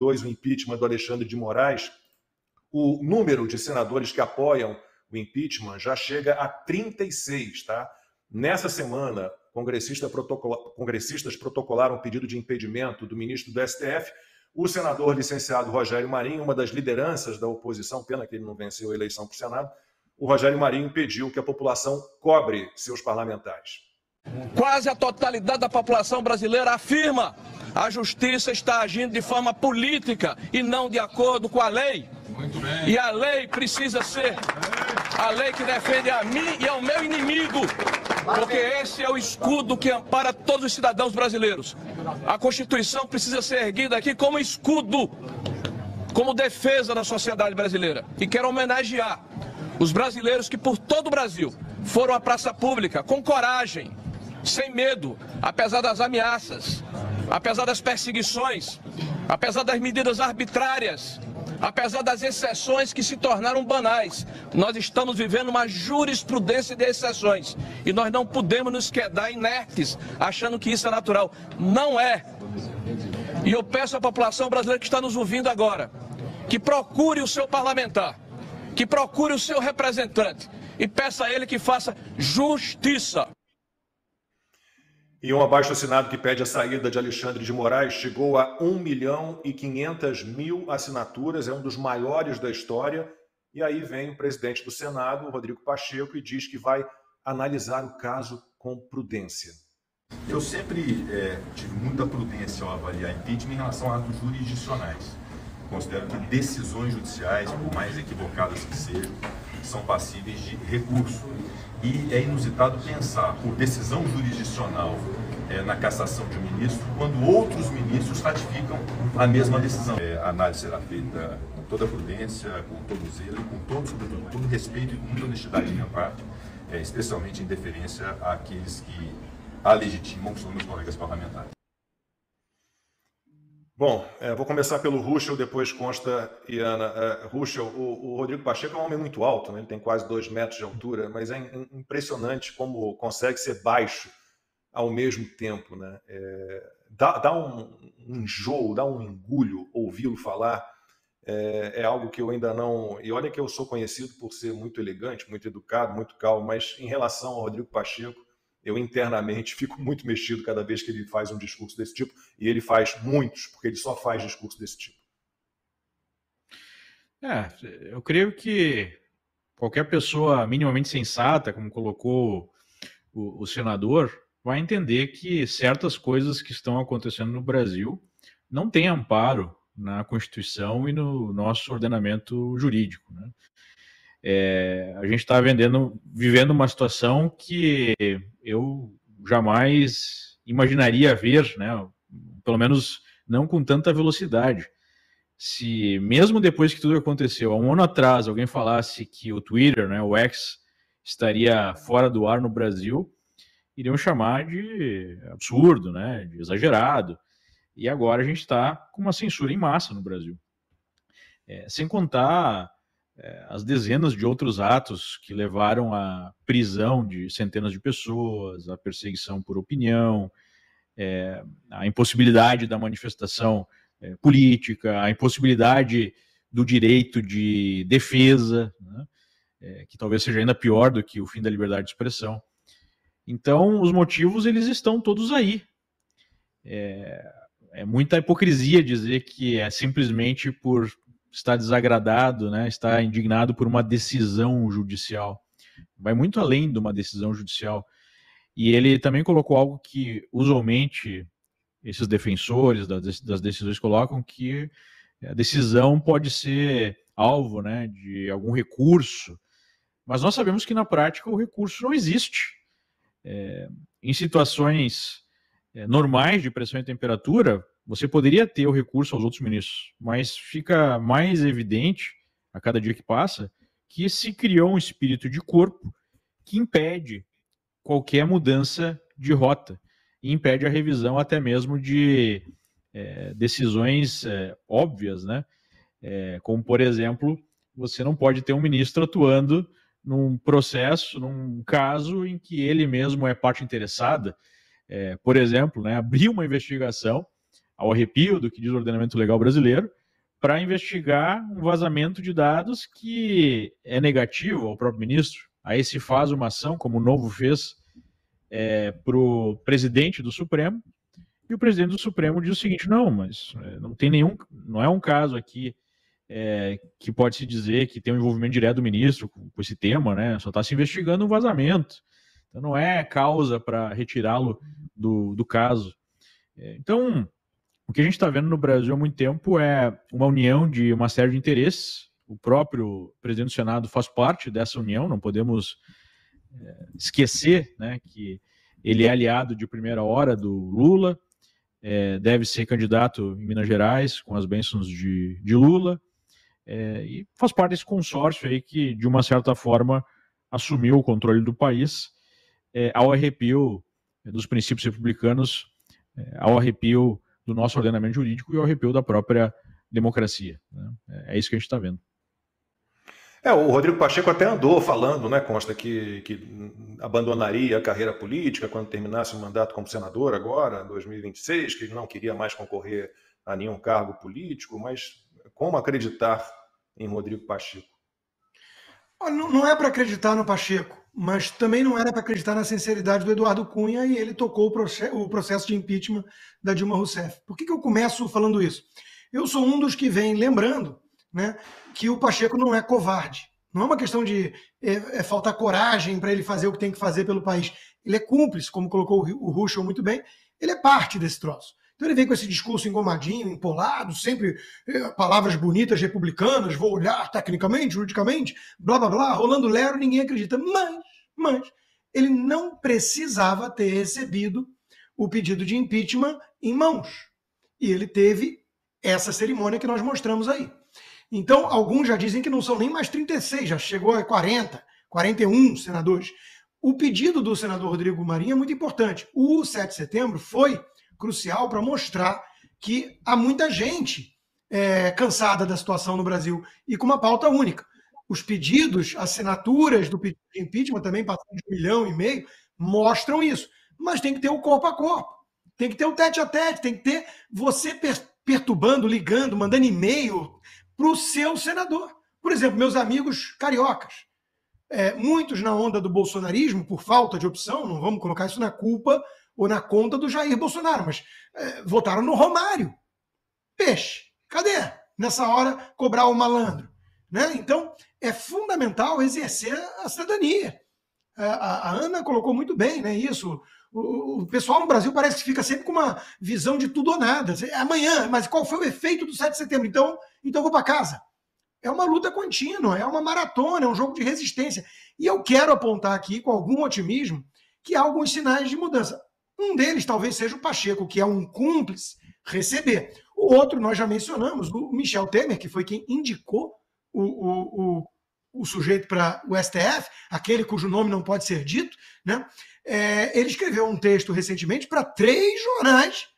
o impeachment do Alexandre de Moraes, o número de senadores que apoiam o impeachment já chega a 36, tá? Nessa semana, congressistas protocolaram um pedido de impedimento do ministro do STF, o senador licenciado Rogério Marinho, uma das lideranças da oposição, pena que ele não venceu a eleição para o Senado, o Rogério Marinho pediu que a população cobre seus parlamentares. Quase a totalidade da população brasileira afirma a justiça está agindo de forma política e não de acordo com a lei. Muito bem. E a lei precisa ser a lei que defende a mim e ao meu inimigo, porque esse é o escudo que ampara todos os cidadãos brasileiros. A Constituição precisa ser erguida aqui como escudo, como defesa da sociedade brasileira. E quero homenagear os brasileiros que por todo o Brasil foram à praça pública com coragem, sem medo, apesar das ameaças, apesar das perseguições, apesar das medidas arbitrárias, apesar das exceções que se tornaram banais. Nós estamos vivendo uma jurisprudência de exceções e nós não podemos nos quedar inertes achando que isso é natural. Não é. E eu peço à população brasileira que está nos ouvindo agora que procure o seu parlamentar, que procure o seu representante e peça a ele que faça justiça. E um abaixo-assinado que pede a saída de Alexandre de Moraes chegou a 1.500.000 assinaturas, é um dos maiores da história. E aí vem o presidente do Senado, Rodrigo Pacheco, e diz que vai analisar o caso com prudência. Eu sempre tive muita prudência ao avaliar impeachment em relação a atos jurisdicionais. Considero que decisões judiciais, por mais equivocadas que sejam, são passíveis de recurso. E é inusitado pensar por decisão jurisdicional na cassação de um ministro, quando outros ministros ratificam a mesma decisão. A análise será feita com toda prudência, com todo zelo, com sobretudo, todo respeito e com muita honestidade da minha parte, especialmente em deferência àqueles que a legitimam, que são meus colegas parlamentares. Bom, vou começar pelo Ruschel, depois consta e Ana. Ruschel, o Rodrigo Pacheco é um homem muito alto, né? Ele tem quase 2 metros de altura, mas é impressionante como consegue ser baixo ao mesmo tempo, né? Dá um enjoo, dá um engulho ouvi-lo falar. É algo que eu ainda não... E olha que eu sou conhecido por ser muito elegante, muito educado, muito calmo, mas em relação ao Rodrigo Pacheco, eu internamente fico muito mexido cada vez que ele faz um discurso desse tipo, e ele faz muitos, porque ele só faz discurso desse tipo. Eu creio que qualquer pessoa minimamente sensata, como colocou o senador, vai entender que certas coisas que estão acontecendo no Brasil não têm amparo na Constituição e no nosso ordenamento jurídico, né? A gente está vivendo uma situação que eu jamais imaginaria ver, né? Pelo menos não com tanta velocidade. Se mesmo depois que tudo aconteceu, há um ano atrás, alguém falasse que o Twitter, né, o X, estaria fora do ar no Brasil, iriam chamar de absurdo, né, de exagerado. E agora a gente está com uma censura em massa no Brasil. Sem contar as dezenas de outros atos que levaram à prisão de centenas de pessoas, à perseguição por opinião, a impossibilidade da manifestação política, a impossibilidade do direito de defesa, né, que talvez seja ainda pior do que o fim da liberdade de expressão. Então, os motivos, eles estão todos aí. É muita hipocrisia dizer que é simplesmente por estar desagradado, né, estar indignado por uma decisão judicial. Vai muito além de uma decisão judicial. E ele também colocou algo que, usualmente, esses defensores das decisões colocam, que a decisão pode ser alvo, né, de algum recurso. Mas nós sabemos que, na prática, o recurso não existe. Em situações normais de pressão e temperatura, você poderia ter o recurso aos outros ministros, mas fica mais evidente, a cada dia que passa, que se criou um espírito de corpo que impede qualquer mudança de rota, e impede a revisão até mesmo de decisões óbvias, né? Como, por exemplo, você não pode ter um ministro atuando num processo, num caso em que ele mesmo é parte interessada, por exemplo, né, abrir uma investigação ao arrepio do que diz o ordenamento legal brasileiro, para investigar um vazamento de dados que é negativo ao próprio ministro. Aí se faz uma ação, como o Novo fez, para o presidente do Supremo, e o presidente do Supremo diz o seguinte: não, mas não é um caso aqui que pode se dizer que tem um envolvimento direto do ministro com esse tema, né? Só está se investigando um vazamento. Então não é causa para retirá-lo do caso. Então, o que a gente está vendo no Brasil há muito tempo é uma união de uma série de interesses. O próprio presidente do Senado faz parte dessa união, não podemos esquecer, né, que ele é aliado de primeira hora do Lula, deve ser candidato em Minas Gerais com as bênçãos de Lula, e faz parte desse consórcio aí que, de uma certa forma, assumiu o controle do país ao arrepio dos princípios republicanos, ao arrepio do nosso ordenamento jurídico e ao arrepio da própria democracia, né? É isso que a gente está vendo. O Rodrigo Pacheco até andou falando, né, consta que abandonaria a carreira política quando terminasse o mandato como senador agora, em 2026, que ele não queria mais concorrer a nenhum cargo político, mas como acreditar em Rodrigo Pacheco? Não é para acreditar no Pacheco, mas também não era para acreditar na sinceridade do Eduardo Cunha, e ele tocou o processo de impeachment da Dilma Rousseff. Por que eu começo falando isso? Eu sou um dos que vem lembrando, né, que o Pacheco não é covarde. Não é uma questão de faltar coragem para ele fazer o que tem que fazer pelo país. Ele é cúmplice, como colocou o Ruschel muito bem, ele é parte desse troço. Então ele vem com esse discurso engomadinho, empolado, sempre palavras bonitas republicanas, vou olhar tecnicamente, juridicamente, blá, blá, blá, rolando lero, ninguém acredita. Mas ele não precisava ter recebido o pedido de impeachment em mãos. E ele teve essa cerimônia que nós mostramos aí. Então, alguns já dizem que não são nem mais 36, já chegou a 40, 41 senadores. O pedido do senador Rodrigo Marinho é muito importante. O 7 de setembro foi crucial para mostrar que há muita gente cansada da situação no Brasil e com uma pauta única. Os pedidos, assinaturas do pedido de impeachment, também passando de 1,5 milhão, mostram isso. Mas tem que ter o corpo a corpo, tem que ter o tete a tete, tem que ter você perturbando, ligando, mandando e-mail para o seu senador. Por exemplo, meus amigos cariocas, muitos na onda do bolsonarismo, por falta de opção, não vamos colocar isso na culpa ou na conta do Jair Bolsonaro, mas votaram no Romário. Peixe, cadê? Nessa hora, cobrar o malandro. Né? Então, é fundamental exercer a cidadania. A Ana colocou muito bem, né, isso. O pessoal no Brasil parece que fica sempre com uma visão de tudo ou nada. Amanhã, mas qual foi o efeito do 7 de setembro? Então eu vou para casa. É uma luta contínua, é uma maratona, é um jogo de resistência. E eu quero apontar aqui, com algum otimismo, que há alguns sinais de mudança. Um deles talvez seja o Pacheco, que é um cúmplice, receber. O outro, nós já mencionamos, o Michel Temer, que foi quem indicou o sujeito para o STF, aquele cujo nome não pode ser dito, né? Ele escreveu um texto recentemente para 3 jornais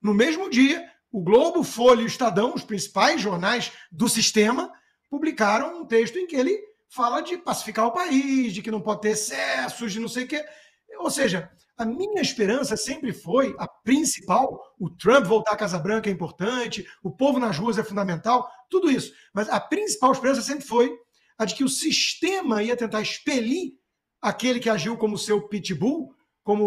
no mesmo dia. O Globo, Folha e o Estadão, os principais jornais do sistema, publicaram um texto em que ele fala de pacificar o país, de que não pode ter excessos, de não sei o quê. Ou seja, a minha esperança sempre foi a principal. O Trump voltar à Casa Branca é importante, o povo nas ruas é fundamental, tudo isso. Mas a principal esperança sempre foi a de que o sistema ia tentar expelir aquele que agiu como seu pitbull, como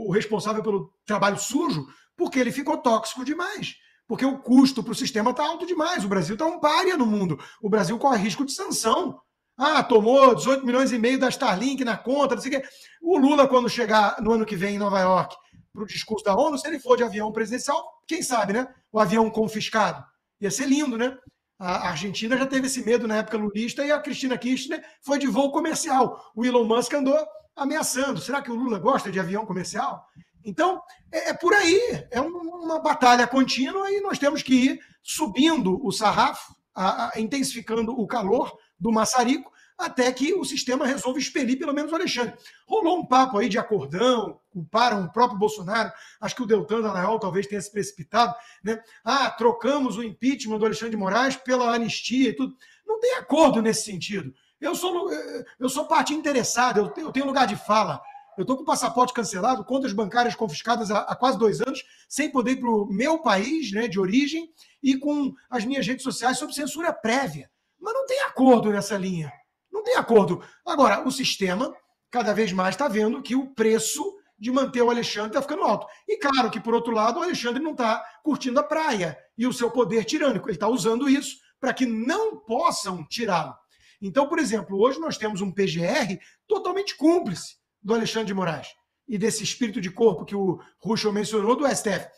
o responsável pelo trabalho sujo, porque ele ficou tóxico demais. Porque o custo para o sistema está alto demais. O Brasil está um pária no mundo. O Brasil corre risco de sanção. Tomou 18 milhões e meio da Starlink na conta, não sei o quê. O Lula, quando chegar no ano que vem em Nova York para o discurso da ONU, se ele for de avião presidencial, quem sabe, né? O avião confiscado. Ia ser lindo, né? A Argentina já teve esse medo na época lulista e a Cristina Kirchner foi de voo comercial. O Elon Musk andou ameaçando. Será que o Lula gosta de avião comercial? Então, é por aí. É uma batalha contínua e nós temos que ir subindo o sarrafo, intensificando o calor do maçarico, até que o sistema resolva expelir pelo menos o Alexandre. Rolou um papo aí de acordão, culparam o próprio Bolsonaro, acho que o Deltan Dallagnol talvez tenha se precipitado, né? Trocamos o impeachment do Alexandre de Moraes pela anistia e tudo. Não tem acordo nesse sentido. Eu sou parte interessada, eu tenho lugar de fala. eu estou com o passaporte cancelado, contas bancárias confiscadas há quase 2 anos, sem poder ir para o meu país, né, de origem, e com as minhas redes sociais sob censura prévia. Mas não tem acordo nessa linha. Não tem acordo. Agora, o sistema cada vez mais está vendo que o preço de manter o Alexandre está ficando alto. E claro que, por outro lado, o Alexandre não está curtindo a praia e o seu poder tirânico. Ele está usando isso para que não possam tirá-lo. Então, por exemplo, hoje nós temos um PGR totalmente cúmplice do Alexandre de Moraes e desse espírito de corpo que o Ruschel mencionou do STF.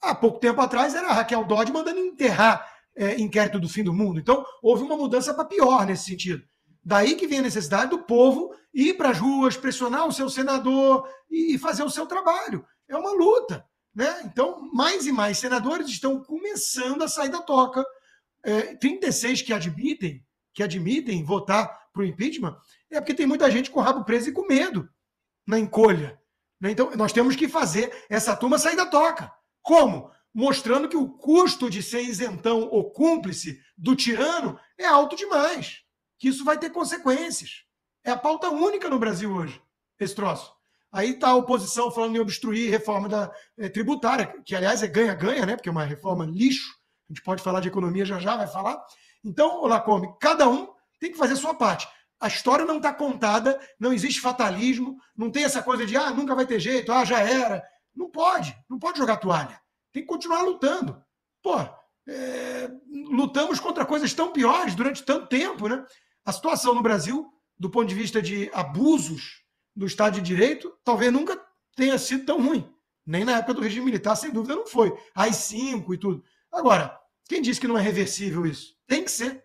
Há pouco tempo atrás era a Raquel Dodge mandando enterrar inquérito do fim do mundo. Então, houve uma mudança para pior nesse sentido. Daí que vem a necessidade do povo ir para as ruas, pressionar o seu senador e fazer o seu trabalho. É uma luta, né? Então, mais e mais senadores estão começando a sair da toca. 36 que admitem votar para o impeachment, é porque tem muita gente com o rabo preso e com medo na encolha. Né? Então, nós temos que fazer essa turma sair da toca. Como? Mostrando que o custo de ser isentão ou cúmplice do tirano é alto demais. Que isso vai ter consequências. É a pauta única no Brasil hoje, esse troço. Aí está a oposição falando em obstruir reforma tributária, que, aliás, é ganha-ganha, né? Porque é uma reforma lixo. A gente pode falar de economia já, vai falar. Então, Lacombe, cada um tem que fazer a sua parte. A história não está contada, não existe fatalismo, não tem essa coisa de nunca vai ter jeito, já era. Não pode jogar toalha. Tem que continuar lutando. Lutamos contra coisas tão piores durante tanto tempo, né? A situação no Brasil, do ponto de vista de abusos do Estado de Direito, talvez nunca tenha sido tão ruim. Nem na época do regime militar, sem dúvida, não foi. AI-5 e tudo. Agora, quem disse que não é reversível isso? Tem que ser.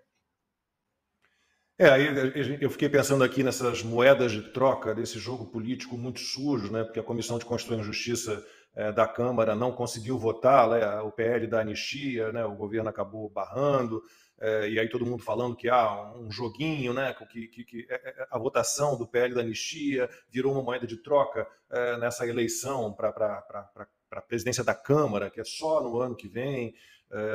Aí eu fiquei pensando aqui nessas moedas de troca, desse jogo político muito sujo, né? Porque a Comissão de Constituição e Justiça da Câmara não conseguiu votar, né, o PL da anistia, né, o governo acabou barrando, e aí todo mundo falando que há um joguinho, né, que a votação do PL da anistia virou uma moeda de troca nessa eleição para a presidência da Câmara, que é só no ano que vem.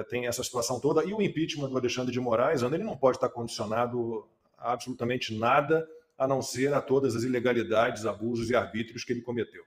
Tem essa situação toda, e o impeachment do Alexandre de Moraes, ele não pode estar condicionado a absolutamente nada, a não ser a todas as ilegalidades, abusos e arbítrios que ele cometeu.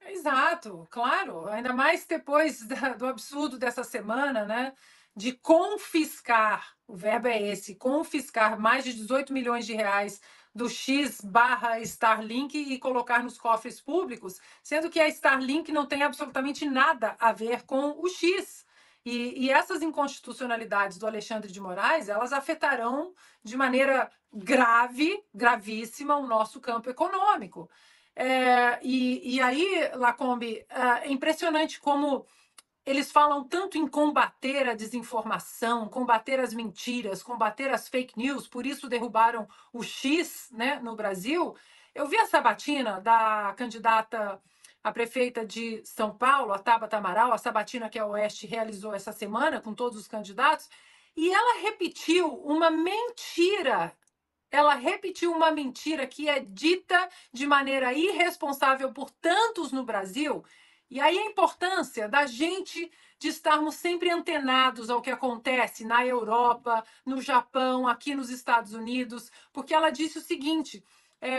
Exato, claro, ainda mais depois do absurdo dessa semana, né, de confiscar, o verbo é esse, confiscar mais de 18 milhões de reais do X/Starlink e colocar nos cofres públicos, sendo que a Starlink não tem absolutamente nada a ver com o X. E essas inconstitucionalidades do Alexandre de Moraes, elas afetarão de maneira gravíssima o nosso campo econômico. E aí, Lacombe, é impressionante como eles falam tanto em combater a desinformação, combater as mentiras, combater as fake news, por isso derrubaram o X, né, no Brasil. Eu vi a sabatina da candidata a prefeita de São Paulo, a Tabata Amaral, a sabatina que a Oeste realizou essa semana com todos os candidatos, e ela repetiu uma mentira. Ela repetiu uma mentira que é dita de maneira irresponsável por tantos no Brasil. E aí a importância da gente de estarmos sempre antenados ao que acontece na Europa, no Japão, aqui nos Estados Unidos, porque ela disse o seguinte,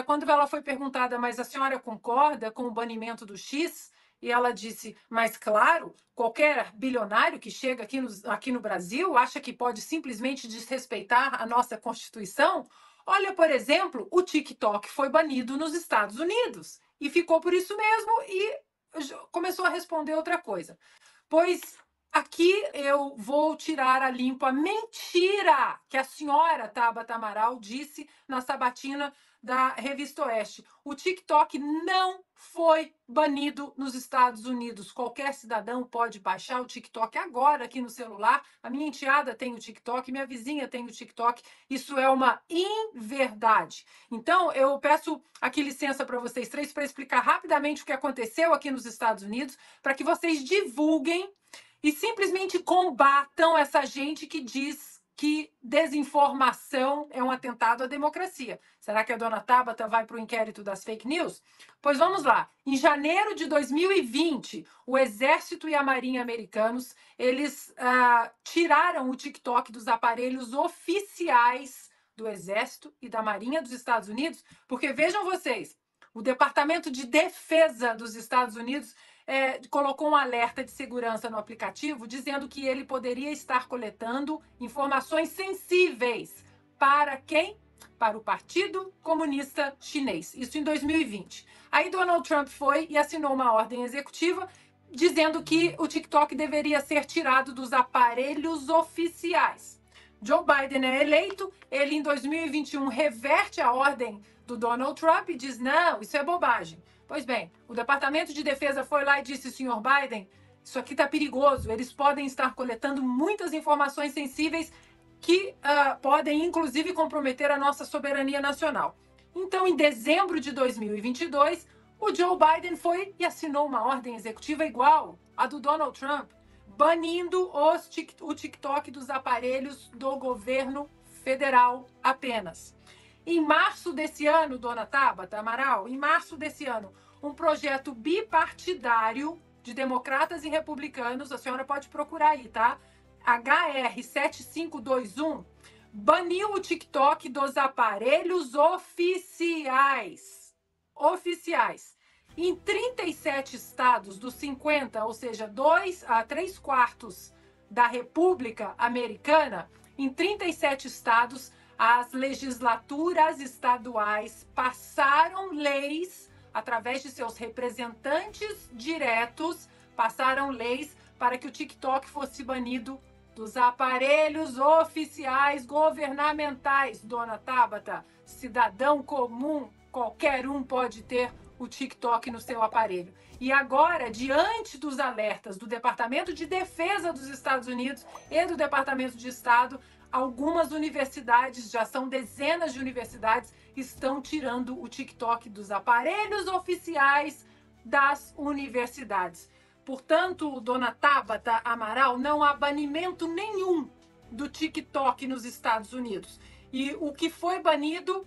quando ela foi perguntada, mas a senhora concorda com o banimento do X? E ela disse, mas claro, qualquer bilionário que chega aqui no Brasil acha que pode simplesmente desrespeitar a nossa Constituição? Olha, por exemplo, o TikTok foi banido nos Estados Unidos e ficou por isso mesmo e começou a responder outra coisa. Pois aqui eu vou tirar a limpo a mentira que a senhora Tabata Amaral disse na sabatina da Revista Oeste. O TikTok não foi banido nos Estados Unidos. Qualquer cidadão pode baixar o TikTok agora aqui no celular. A minha enteada tem o TikTok, minha vizinha tem o TikTok. Isso é uma inverdade. Então, eu peço aqui licença para vocês três para explicar rapidamente o que aconteceu aqui nos Estados Unidos, para que vocês divulguem e simplesmente combatam essa gente que diz que desinformação é um atentado à democracia. Será que a dona Tabata vai para o inquérito das fake news? Pois vamos lá. Em janeiro de 2020, o Exército e a Marinha americanos, eles tiraram o TikTok dos aparelhos oficiais do Exército e da Marinha dos Estados Unidos, porque vejam vocês, O Departamento de Defesa dos Estados Unidos colocou um alerta de segurança no aplicativo, dizendo que ele poderia estar coletando informações sensíveis para quem? Para o Partido Comunista Chinês. Isso em 2020. Aí Donald Trump foi e assinou uma ordem executiva dizendo que o TikTok deveria ser tirado dos aparelhos oficiais. Joe Biden é eleito, ele em 2021 reverte a ordem do Donald Trump e diz, não, isso é bobagem. Pois bem, o Departamento de Defesa foi lá e disse, senhor Biden, isso aqui está perigoso, eles podem estar coletando muitas informações sensíveis que podem, inclusive, comprometer a nossa soberania nacional. Então, em dezembro de 2022, o Joe Biden foi e assinou uma ordem executiva igual à do Donald Trump, banindo o TikTok dos aparelhos do governo federal apenas. Em março desse ano, dona Tabata Amaral, em março desse ano, um projeto bipartidário de democratas e republicanos, a senhora pode procurar aí, tá? HR 7521, baniu o TikTok dos aparelhos oficiais. Em 37 estados dos 50, ou seja, 2 a 3/4 da República Americana, em 37 estados, as legislaturas estaduais passaram leis, através de seus representantes diretos, passaram leis para que o TikTok fosse banido dos aparelhos oficiais governamentais, dona Tabata. Cidadão comum, qualquer um pode ter o TikTok no seu aparelho. E agora, diante dos alertas do Departamento de Defesa dos Estados Unidos e do Departamento de Estado, algumas universidades, já são dezenas de universidades, estão tirando o TikTok dos aparelhos oficiais das universidades. Portanto, dona Tabata Amaral, não há banimento nenhum do TikTok nos Estados Unidos. E o que foi banido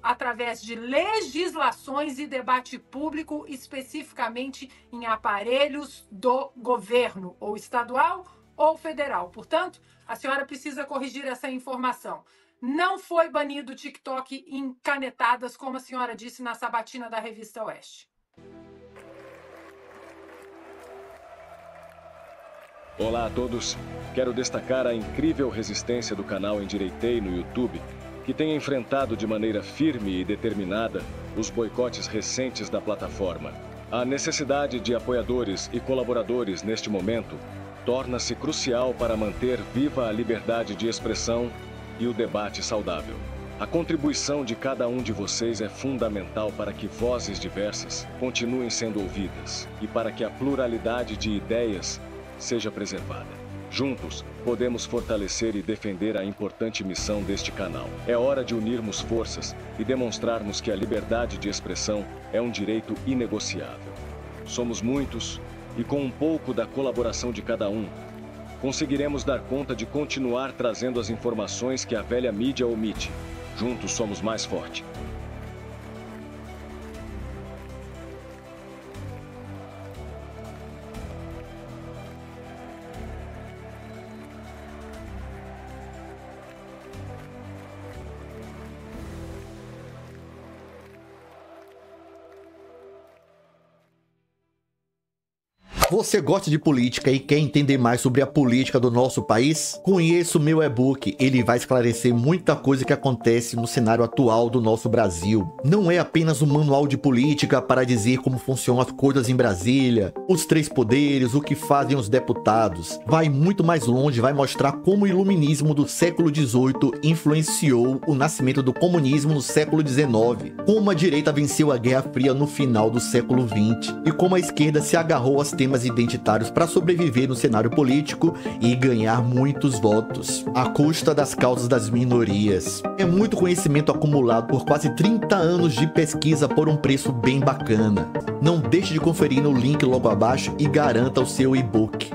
através de legislações e debate público, especificamente em aparelhos do governo, ou estadual ou federal. Portanto, a senhora precisa corrigir essa informação. Não foi banido o TikTok em canetadas, como a senhora disse na sabatina da Revista Oeste. Olá a todos. Quero destacar a incrível resistência do canal Endireitei no YouTube, que tem enfrentado de maneira firme e determinada os boicotes recentes da plataforma. A necessidade de apoiadores e colaboradores neste momento torna-se crucial para manter viva a liberdade de expressão e o debate saudável. A contribuição de cada um de vocês é fundamental para que vozes diversas continuem sendo ouvidas e para que a pluralidade de ideias seja preservada. Juntos, podemos fortalecer e defender a importante missão deste canal. É hora de unirmos forças e demonstrarmos que a liberdade de expressão é um direito inegociável. Somos muitos e, com um pouco da colaboração de cada um, conseguiremos dar conta de continuar trazendo as informações que a velha mídia omite. Juntos somos mais fortes. Você gosta de política e quer entender mais sobre a política do nosso país? Conheça o meu e-book, ele vai esclarecer muita coisa que acontece no cenário atual do nosso Brasil. Não é apenas um manual de política para dizer como funcionam as coisas em Brasília, os três poderes, o que fazem os deputados. Vai muito mais longe, vai mostrar como o iluminismo do século XVIII influenciou o nascimento do comunismo no século XIX, como a direita venceu a Guerra Fria no final do século XX e como a esquerda se agarrou aos temas identitários para sobreviver no cenário político e ganhar muitos votos, à custa das causas das minorias. É muito conhecimento acumulado por quase 30 anos de pesquisa por um preço bem bacana. Não deixe de conferir no link logo abaixo e garanta o seu e-book.